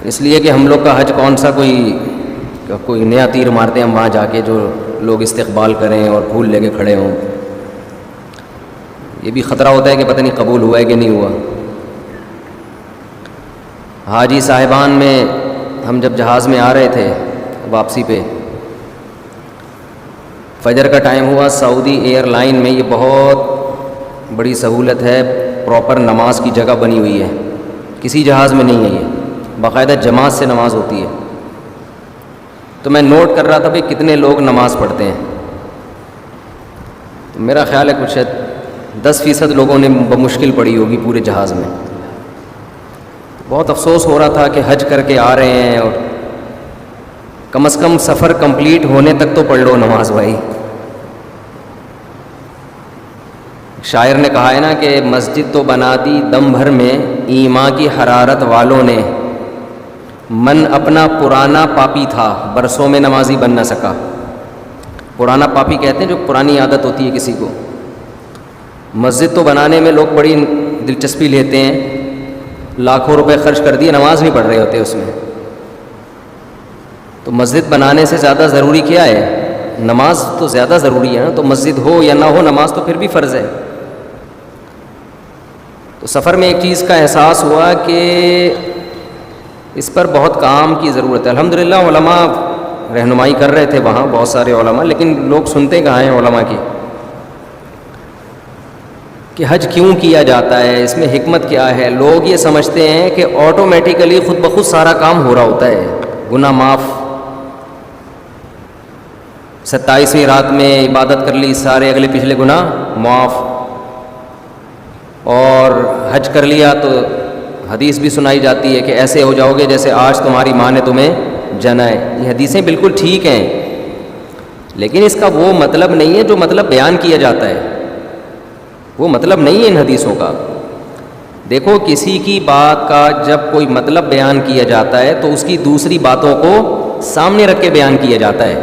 اس لیے کہ ہم لوگ کا حج کون سا کوئی نیا تیر مارتے ہیں ہم وہاں جا کے جو لوگ استقبال کریں اور پھول لے کے کھڑے ہوں. یہ بھی خطرہ ہوتا ہے کہ پتہ نہیں قبول ہوا ہے کہ نہیں ہوا. حاجی صاحبان میں ہم جب جہاز میں آ رہے تھے واپسی پہ، فجر کا ٹائم ہوا. سعودی ایئر لائن میں یہ بہت بڑی سہولت ہے، پراپر نماز کی جگہ بنی ہوئی ہے، کسی جہاز میں نہیں ہے. یہ باقاعدہ جماعت سے نماز ہوتی ہے. تو میں نوٹ کر رہا تھا کہ کتنے لوگ نماز پڑھتے ہیں. تو میرا خیال ہے کچھ 10% لوگوں نے بمشکل پڑھی ہوگی پورے جہاز میں. بہت افسوس ہو رہا تھا کہ حج کر کے آ رہے ہیں اور کم از کم سفر کمپلیٹ ہونے تک تو پڑھ لو نماز بھائی. شاعر نے کہا ہے نا کہ مسجد تو بنا دی دم بھر میں ایمان کی حرارت والوں نے، من اپنا پرانا پاپی تھا برسوں میں نمازی بن نہ سکا. پرانا پاپی کہتے ہیں جو پرانی عادت ہوتی ہے کسی کو. مسجد تو بنانے میں لوگ بڑی دلچسپی لیتے ہیں، لاکھوں روپے خرچ کر دیے، نماز نہیں پڑھ رہے ہوتے اس میں. تو مسجد بنانے سے زیادہ ضروری کیا ہے؟ نماز تو زیادہ ضروری ہے نا. تو مسجد ہو یا نہ ہو نماز تو پھر بھی فرض ہے. تو سفر میں ایک چیز کا احساس ہوا کہ اس پر بہت کام کی ضرورت ہے. الحمدللہ علماء رہنمائی کر رہے تھے وہاں، بہت سارے علماء، لیکن لوگ سنتے کہاں ہیں علماء کی کہ حج کیوں کیا جاتا ہے، اس میں حکمت کیا ہے. لوگ یہ سمجھتے ہیں کہ آٹومیٹیکلی خود بخود سارا کام ہو رہا ہوتا ہے، گناہ معاف. 27ویں رات میں عبادت کر لی، سارے اگلے پچھلے گناہ معاف. اور حج کر لیا تو حدیث بھی سنائی جاتی ہے کہ ایسے ہو جاؤ گے جیسے آج تمہاری ماں نے تمہیں جنا ہے. یہ حدیثیں بالکل ٹھیک ہیں، لیکن اس کا وہ مطلب نہیں ہے جو مطلب بیان کیا جاتا ہے. وہ مطلب نہیں ہے ان حدیثوں کا. دیکھو کسی کی بات کا جب کوئی مطلب بیان کیا جاتا ہے تو اس کی دوسری باتوں کو سامنے رکھ کے بیان کیا جاتا ہے.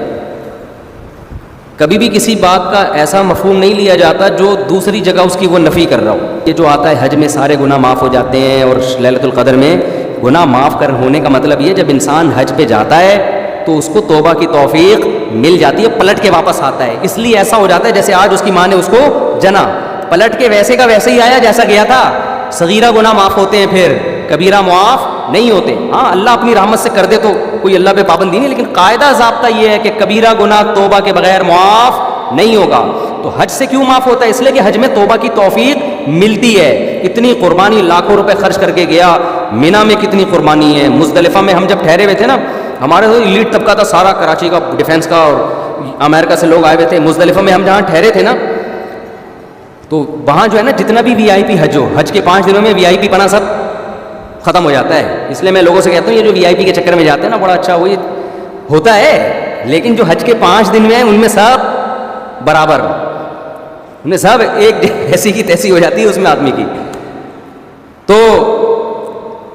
کبھی بھی کسی بات کا ایسا مفہوم نہیں لیا جاتا جو دوسری جگہ اس کی وہ نفی کر رہا ہو. یہ جو آتا ہے حج میں سارے گناہ معاف ہو جاتے ہیں اور لیلۃ القدر میں گناہ معاف کر ہونے کا مطلب یہ جب انسان حج پہ جاتا ہے تو اس کو توبہ کی توفیق مل جاتی ہے، پلٹ کے واپس آتا ہے. اس لیے ایسا ہو جاتا ہے جیسے آج اس کی ماں نے اس کو جنا، پلٹ کے ویسے کا ویسے ہی آیا جیسا گیا تھا. صغیرہ گناہ معاف ہوتے ہیں، پھر کبیرہ معاف نہیں ہوتے. ہاں اللہ اپنی رحمت سے کر دے تو کوئی اللہ پہ پابندی نہیں، لیکن قاعدہ ضابطہ یہ ہے کہ کبیرہ گناہ توبہ کے بغیر معاف نہیں ہوگا. تو حج سے کیوں معاف ہوتا ہے؟ اس لیے کہ حج میں توبہ کی توفیق ملتی ہے. اتنی قربانی لاکھوں روپے خرچ کر کے گیا. مینا میں کتنی قربانی ہے. مزدلفہ میں ہم جب ٹھہرے ہوئے تھے نا، ہمارے تو ایلیٹ طبقہ تھا سارا، کراچی کا ڈیفینس کا اور امریکہ سے لوگ آئے ہوئے تھے. مزدلفہ میں ہم جہاں ٹھہرے تھے نا، تو وہاں جو ہے نا جتنا بھی وی آئی پی حج ہو، حج کے 5 دنوں میں وی آئی پی پنا سب ختم ہو جاتا ہے. اس لیے میں لوگوں سے کہتا ہوں یہ جو وی آئی پی کے چکر میں جاتے ہیں نا، بڑا اچھا وہی ہوتا ہے، لیکن جو حج کے 5 دن میں ہیں ان میں سب برابر، انہیں سب ایک ایسی کی تیسی ہو جاتی ہے اس میں آدمی کی. تو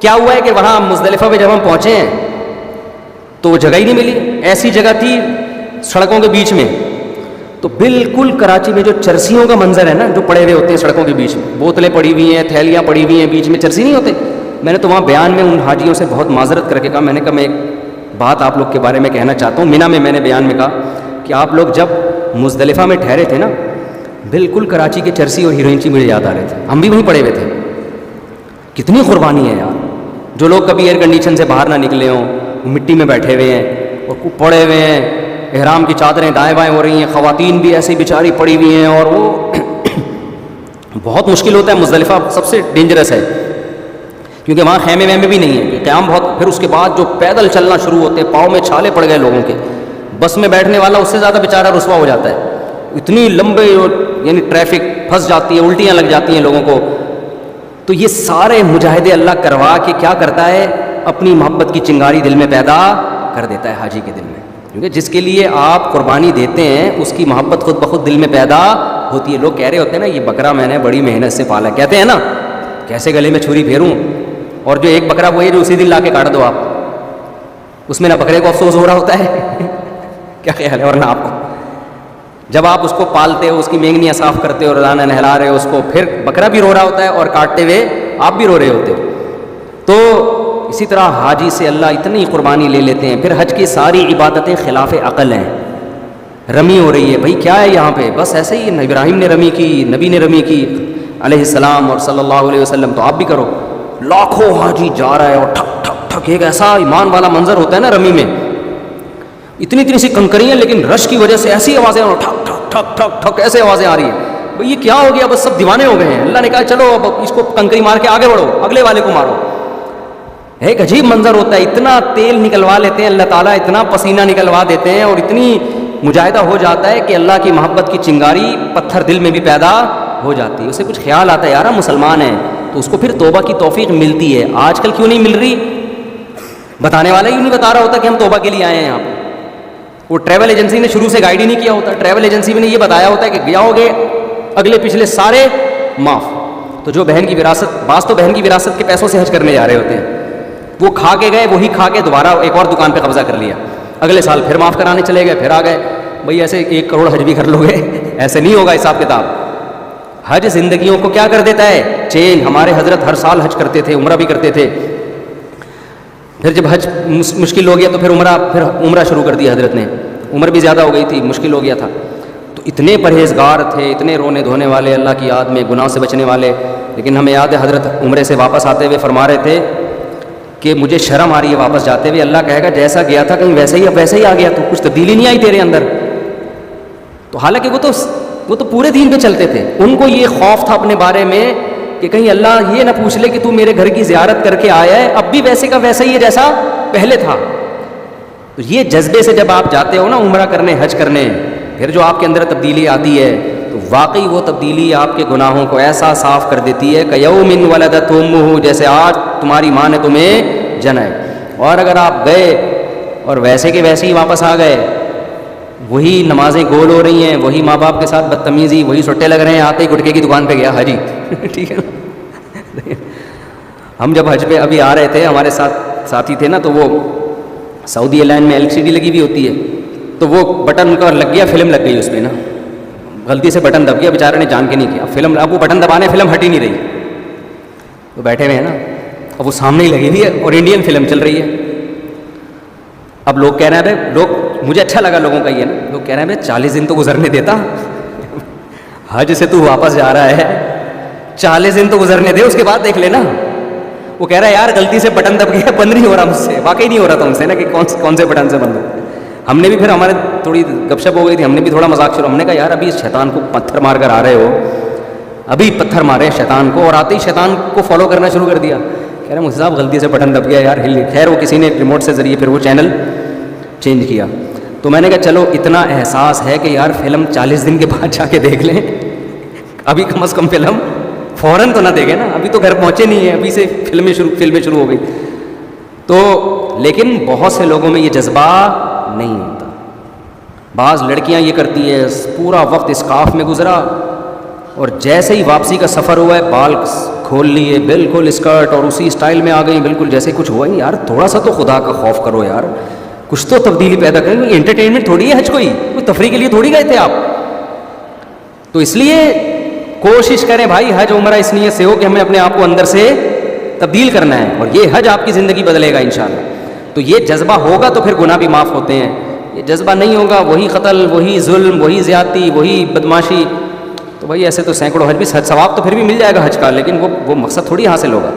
کیا ہوا ہے کہ وہاں مزدلفہ پہ جب ہم پہنچے ہیں تو وہ جگہ ہی نہیں ملی. ایسی جگہ تھی سڑکوں کے بیچ میں، تو بالکل کراچی میں جو چرسیوں کا منظر ہے نا، جو پڑے ہوئے ہوتے ہیں سڑکوں کے بیچ میں، بوتلیں پڑی ہوئی ہیں، تھیلیاں پڑی ہوئی ہیں، بیچ میں چرسی نہیں ہوتے. میں نے تو وہاں بیان میں ان حاجیوں سے بہت معذرت کر کے کہا، میں نے کہا میں ایک بات آپ لوگ کے بارے میں کہنا چاہتا ہوں. مینا میں نے بیان میں کہا کہ آپ لوگ جب مزدلفہ میں ٹھہرے تھے نا، بالکل کراچی کے چرسی اور ہیروئنچی مجھے یاد آ رہے تھے. ہم بھی وہیں پڑے ہوئے تھے. کتنی قربانی ہے یار. جو لوگ کبھی ایئر کنڈیشن سے باہر نہ نکلے ہوں، وہ مٹی میں بیٹھے ہوئے ہیں اور پڑے ہوئے ہیں، احرام کی چادریں دائیں بائیں ہو رہی ہیں، خواتین بھی ایسی بیچاری پڑی ہوئی ہیں، اور وہ بہت مشکل ہوتا ہے. مزدلفہ سب سے ڈینجرس ہے کیونکہ وہاں خیمے ویمے بھی نہیں ہیں، قیام بہت. پھر اس کے بعد جو پیدل چلنا شروع ہوتے ہیں، پاؤں میں چھالے پڑ گئے لوگوں کے. بس میں بیٹھنے والا اس سے زیادہ بیچارہ رسوا ہو جاتا ہے. اتنی لمبے یعنی ٹریفک پھنس جاتی ہے، الٹیاں لگ جاتی ہیں لوگوں کو. تو یہ سارے مجاہدے اللہ کروا کے کیا کرتا ہے؟ اپنی محبت کی چنگاری دل میں پیدا کر دیتا ہے حاجی کے دل میں. کیونکہ جس کے لیے آپ قربانی دیتے ہیں اس کی محبت خود بخود دل میں پیدا ہوتی ہے. لوگ کہہ رہے ہوتے ہیں نا یہ بکرا میں نے بڑی محنت سے پالا، کہتے ہیں نا کیسے گلے میں چھری پھیروں. اور جو ایک بکرا وہ ہے جو اسی دن لا کے کاٹ دو آپ، اس میں نہ بکرے کو افسوس ہو رہا ہوتا ہے کیا خیال ہے؟ اور نہ آپ کو. جب آپ اس کو پالتے ہو، اس کی مینگنیاں صاف کرتے ہو، روزانہ نہلا رہے ہو اس کو، پھر بکرا بھی رو رہا ہوتا ہے اور کاٹتے ہوئے آپ بھی رو رہے ہوتے ہو. تو اسی طرح حاجی سے اللہ اتنی قربانی لے لیتے ہیں. پھر حج کی ساری عبادتیں خلاف عقل ہیں. رمی ہو رہی ہے بھائی, کیا ہے یہاں پہ؟ بس ایسے ہی ابراہیم نے رمی کی, نبی نے رمی کی علیہ السلام اور صلی اللہ علیہ وسلم, تو آپ بھی کرو. لاکھوں حاجی جا رہا ہے اور ٹھک ٹھک ٹھک, ایک ایسا ایمان والا منظر ہوتا ہے نا رمی میں, اتنی اتنی سی کنکریاں, لیکن رش کی وجہ سے ایسی آوازیں, ٹھک ٹھک ٹھک ٹھک ٹھک ایسے آوازیں آ رہی ہیں. بھئی یہ کیا ہو گیا؟ بس سب دیوانے ہو گئے ہیں. اللہ نے کہا چلو اب اس کو کنکری مار کے آگے بڑھو, اگلے والے کو مارو. ایک عجیب منظر ہوتا ہے, اتنا تیل نکلوا لیتے ہیں اللہ تعالیٰ, اتنا پسینہ نکلوا دیتے ہیں, اور اتنی مجاہدہ ہو جاتا ہے کہ اللہ کی محبت کی چنگاری پتھر دل میں بھی پیدا ہو جاتی ہے. اسے کچھ خیال آتا ہے یار ہم مسلمان ہیں, تو اس کو پھر توبہ کی توفیق ملتی ہے. آج کل کیوں نہیں مل رہی؟ بتانے والا ہی نہیں بتا رہا ہوتا کہ ہم توبہ کے لیے آئے ہیں یہاں پہ. وہ ٹریول ایجنسی نے شروع سے گائیڈ ہی نہیں کیا ہوتا. ٹریول ایجنسی میں نے یہ بتایا ہوتا ہے کہ گیا ہوگے اگلے پچھلے سارے معاف. تو جو بہن کی وراثت, بعض تو بہن کی وراثت کے پیسوں سے حج کرنے جا رہے ہوتے ہیں, وہ کھا کے گئے, وہی کھا کے دوبارہ ایک اور دکان پہ قبضہ کر لیا, اگلے سال پھر معاف کرانے چلے گئے, پھر آ گئے. بھئی ایسے 1 کروڑ حج بھی کر لو گے, ایسے نہیں ہوگا حساب کتاب. حج زندگیوں کو کیا کر دیتا ہے؟ چینج. ہمارے حضرت ہر سال حج کرتے تھے, عمرہ بھی کرتے تھے. پھر جب حج مشکل ہو گیا تو پھر عمرہ شروع کر دیا حضرت نے. عمر بھی زیادہ ہو گئی تھی, مشکل ہو گیا تھا. تو اتنے پرہیزگار تھے, اتنے رونے دھونے والے, اللہ کی یاد میں گناہ سے بچنے والے. لیکن ہمیں یاد ہے حضرت عمرے سے واپس آتے ہوئے فرما رہے تھے کہ مجھے شرم آ رہی ہے واپس جاتے ہوئے. اللہ کہے گا جیسا گیا تھا کہیں ویسے ہی اب ویسے ہی آ گیا, تو کچھ تبدیلی نہیں آئی تیرے اندر. تو حالانکہ وہ تو پورے دین پہ چلتے تھے. ان کو یہ خوف تھا اپنے بارے میں کہ کہیں اللہ یہ نہ پوچھ لے کہ تو میرے گھر کی زیارت کر کے آیا ہے, اب بھی ویسے کا ویسا ہی ہے جیسا پہلے تھا. تو یہ جذبے سے جب آپ جاتے ہو نا عمرہ کرنے, حج کرنے, پھر جو آپ کے اندر تبدیلی آتی ہے, تو واقعی وہ تبدیلی آپ کے گناہوں کو ایسا صاف کر دیتی ہے کہ یوم ولدت امہ, جیسے آج تمہاری ماں نے تمہیں جنا ہے. اور اگر آپ گئے اور ویسے کے ویسے ہی واپس آ گئے, وہی نمازیں گول ہو رہی ہیں, وہی ماں باپ کے ساتھ بدتمیزی, وہی سٹے لگ رہے ہیں, آتے ہی گٹکے کی دکان پہ گیا حجی. ٹھیک ہے نا. ہم جب حج پہ ابھی آ رہے تھے, ہمارے ساتھ ساتھی تھے نا, تو وہ سعودی ایئر لائن میں LCD لگی ہوئی ہوتی ہے, تو وہ بٹن ان کا لگ گیا, فلم لگ گئی اس پہ نا, غلطی سے بٹن دب گیا, بیچارے نے جان کے نہیں کیا. فلم, اب وہ بٹن دبانے, فلم ہٹ ہی نہیں رہی. تو بیٹھے ہوئے ہیں نا, اب وہ سامنے ہی لگی ہوئی ہے اور انڈین فلم چل رہی ہے. اب لوگ کہہ رہے ہیں, لوگ, مجھے اچھا لگا لوگوں کا یہ نا, لوگ کہہ رہے ہیں 40 دن تو گزرنے دیتا, حج سے تو واپس جا رہا ہے, 40 دن تو گزرنے دے, اس کے بعد دیکھ لینا. وہ کہہ رہا ہے یار غلطی سے بٹن دب گیا, بند نہیں ہو رہا مجھ سے. واقعی نہیں ہو رہا تھا مجھ سے نا کہ کون سے بٹن سے بند ہو. ہم نے بھی پھر, ہمارے تھوڑی گپ شپ ہو گئی تھی, ہم نے بھی تھوڑا مذاق شروع, ہم نے کہا یار ابھی شیطان کو پتھر مار کر آ رہے ہو, ابھی پتھر مارے شیطان کو, اور آتے ہی شیطان کو فالو کرنا شروع کر دیا. کہہ رہے مجھے صاحب غلطی سے بٹن دب گیا یار, ہل. خیر وہ کسی نے ریموٹ سے ذریعے پھر وہ چینل چینج کیا. تو میں نے کہا چلو اتنا احساس ہے کہ یار فلم 40 دن کے بعد جا کے دیکھ لیں, ابھی کم از کم فلم فوراً تو نہ دیکھیں نا, ابھی تو گھر پہنچے نہیں ہیں, ابھی سے فلمیں شروع ہو گئی. تو لیکن بہت سے لوگوں میں یہ جذبہ نہیں ہوتا. بعض لڑکیاں یہ کرتی ہیں, پورا وقت اسکارف میں گزرا, اور جیسے ہی واپسی کا سفر ہوا ہے بال کھول لیے, بالکل اسکرٹ, اور اسی اسٹائل میں آ گئی, بالکل جیسے کچھ ہوا نہیں. یار تھوڑا سا تو خدا کا خوف کرو یار, کچھ تو تبدیلی پیدا کریں. انٹرٹینمنٹ تھوڑی ہے حج, کوئی تفریح کے لیے تھوڑی گئے تھے آپ. تو اس لیے کوشش کریں بھائی, حج عمرہ اس نیت سے ہو کہ ہمیں اپنے آپ کو اندر سے تبدیل کرنا ہے, اور یہ حج آپ کی زندگی بدلے گا انشاءاللہ. تو یہ جذبہ ہوگا تو پھر گناہ بھی معاف ہوتے ہیں. یہ جذبہ نہیں ہوگا, وہی قتل, وہی ظلم, وہی زیادتی, وہی بدماشی, تو بھائی ایسے تو سینکڑوں حج بھی, ثواب تو پھر بھی مل جائے گا حج کا, لیکن وہ مقصد تھوڑی حاصل ہوگا.